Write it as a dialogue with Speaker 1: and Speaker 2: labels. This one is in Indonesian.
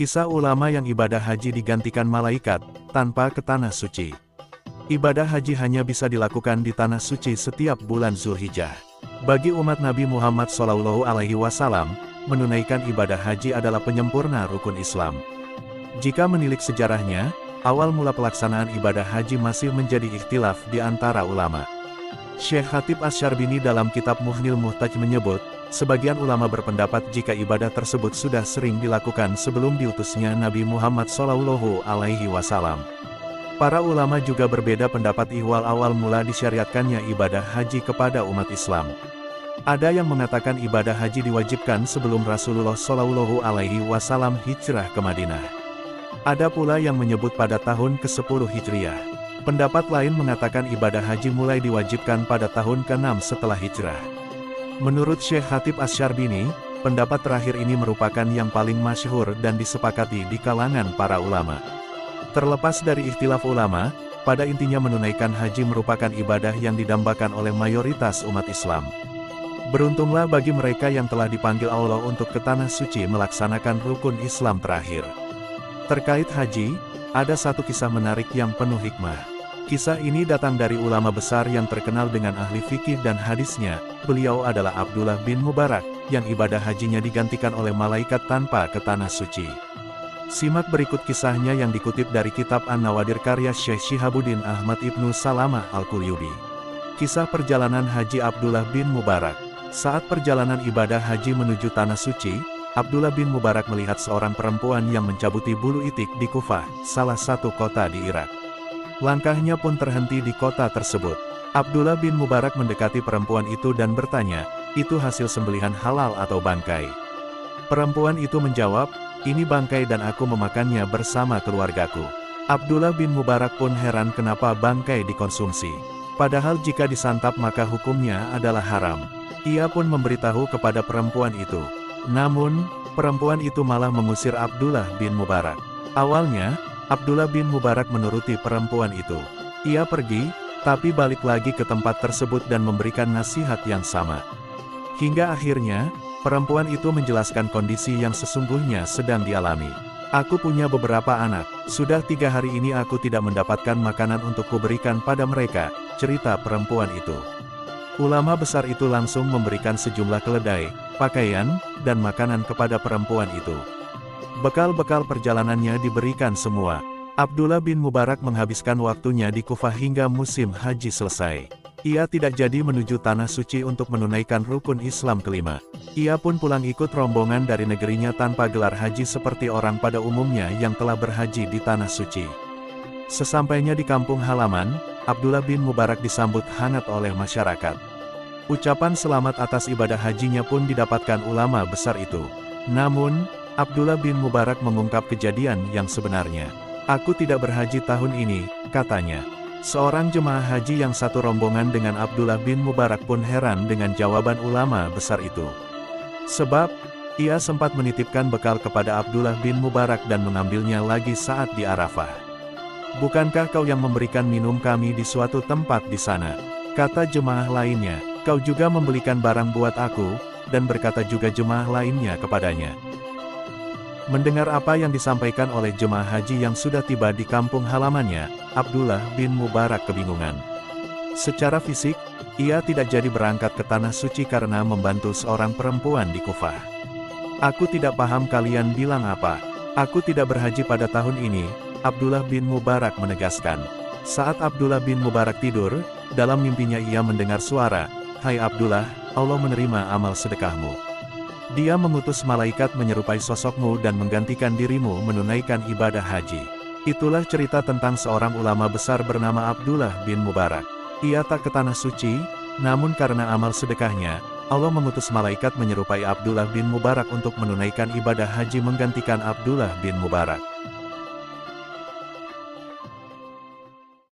Speaker 1: Kisah ulama yang ibadah haji digantikan malaikat, tanpa ke tanah suci. Ibadah haji hanya bisa dilakukan di tanah suci setiap bulan Zulhijjah. Bagi umat Nabi Muhammad SAW, menunaikan ibadah haji adalah penyempurna rukun Islam. Jika menilik sejarahnya, awal mula pelaksanaan ibadah haji masih menjadi ikhtilaf di antara ulama. Syekh Khatib Asy-Syarbini dalam kitab Muhnil Muhtaj menyebut, sebagian ulama berpendapat jika ibadah tersebut sudah sering dilakukan sebelum diutusnya Nabi Muhammad SAW. Para ulama juga berbeda pendapat ihwal awal mula disyariatkannya ibadah haji kepada umat Islam. Ada yang mengatakan ibadah haji diwajibkan sebelum Rasulullah SAW hijrah ke Madinah. Ada pula yang menyebut pada tahun ke-10 Hijriah. Pendapat lain mengatakan ibadah haji mulai diwajibkan pada tahun ke-6 setelah hijrah. Menurut Syekh Khatib Asy-Syarbini, pendapat terakhir ini merupakan yang paling masyhur dan disepakati di kalangan para ulama. Terlepas dari ikhtilaf ulama, pada intinya menunaikan haji merupakan ibadah yang didambakan oleh mayoritas umat Islam. Beruntunglah bagi mereka yang telah dipanggil Allah untuk ke tanah suci melaksanakan rukun Islam terakhir. Terkait haji, ada satu kisah menarik yang penuh hikmah. Kisah ini datang dari ulama besar yang terkenal dengan ahli fikih dan hadisnya. Beliau adalah Abdullah bin Mubarak, yang ibadah hajinya digantikan oleh malaikat tanpa ke tanah suci. Simak berikut kisahnya yang dikutip dari kitab An-Nawadir karya Syekh Syihabuddin Ahmad Ibnu Salamah Al-Qulyubi. Kisah perjalanan haji Abdullah bin Mubarak. Saat perjalanan ibadah haji menuju tanah suci, Abdullah bin Mubarak melihat seorang perempuan yang mencabuti bulu itik di Kufah, salah satu kota di Irak. Langkahnya pun terhenti di kota tersebut. Abdullah bin Mubarak mendekati perempuan itu dan bertanya, "Itu hasil sembelihan halal atau bangkai?" Perempuan itu menjawab, "Ini bangkai dan aku memakannya bersama keluargaku." Abdullah bin Mubarak pun heran kenapa bangkai dikonsumsi. Padahal jika disantap maka hukumnya adalah haram. Ia pun memberitahu kepada perempuan itu. Namun, perempuan itu malah mengusir Abdullah bin Mubarak. Awalnya, Abdullah bin Mubarak menuruti perempuan itu. Ia pergi, tapi balik lagi ke tempat tersebut dan memberikan nasihat yang sama. Hingga akhirnya, perempuan itu menjelaskan kondisi yang sesungguhnya sedang dialami. "Aku punya beberapa anak, sudah 3 hari ini aku tidak mendapatkan makanan untuk kuberikan pada mereka," cerita perempuan itu. Ulama besar itu langsung memberikan sejumlah keledai, pakaian, dan makanan kepada perempuan itu. Bekal-bekal perjalanannya diberikan semua. Abdullah bin Mubarak menghabiskan waktunya di Kufah hingga musim haji selesai. Ia tidak jadi menuju tanah suci untuk menunaikan rukun Islam kelima. Ia pun pulang ikut rombongan dari negerinya tanpa gelar haji seperti orang pada umumnya yang telah berhaji di tanah suci. Sesampainya di kampung halaman, Abdullah bin Mubarak disambut hangat oleh masyarakat. Ucapan selamat atas ibadah hajinya pun didapatkan ulama besar itu. Namun, Abdullah bin Mubarak mengungkap kejadian yang sebenarnya. "Aku tidak berhaji tahun ini," katanya. Seorang jemaah haji yang satu rombongan dengan Abdullah bin Mubarak pun heran dengan jawaban ulama besar itu. Sebab, ia sempat menitipkan bekal kepada Abdullah bin Mubarak dan mengambilnya lagi saat di Arafah. "Bukankah kau yang memberikan minum kami di suatu tempat di sana?" kata jemaah lainnya. "Kau juga membelikan barang buat aku," dan berkata juga jemaah lainnya kepadanya. Mendengar apa yang disampaikan oleh jemaah haji yang sudah tiba di kampung halamannya, Abdullah bin Mubarak kebingungan. Secara fisik, ia tidak jadi berangkat ke tanah suci karena membantu seorang perempuan di Kufah. "Aku tidak paham kalian bilang apa. Aku tidak berhaji pada tahun ini," Abdullah bin Mubarak menegaskan. Saat Abdullah bin Mubarak tidur, dalam mimpinya ia mendengar suara, "Hai Abdullah, Allah menerima amal sedekahmu. Dia mengutus malaikat menyerupai sosokmu dan menggantikan dirimu menunaikan ibadah haji." Itulah cerita tentang seorang ulama besar bernama Abdullah bin Mubarak. Ia tak ke tanah suci, namun karena amal sedekahnya, Allah mengutus malaikat menyerupai Abdullah bin Mubarak untuk menunaikan ibadah haji menggantikan Abdullah bin Mubarak.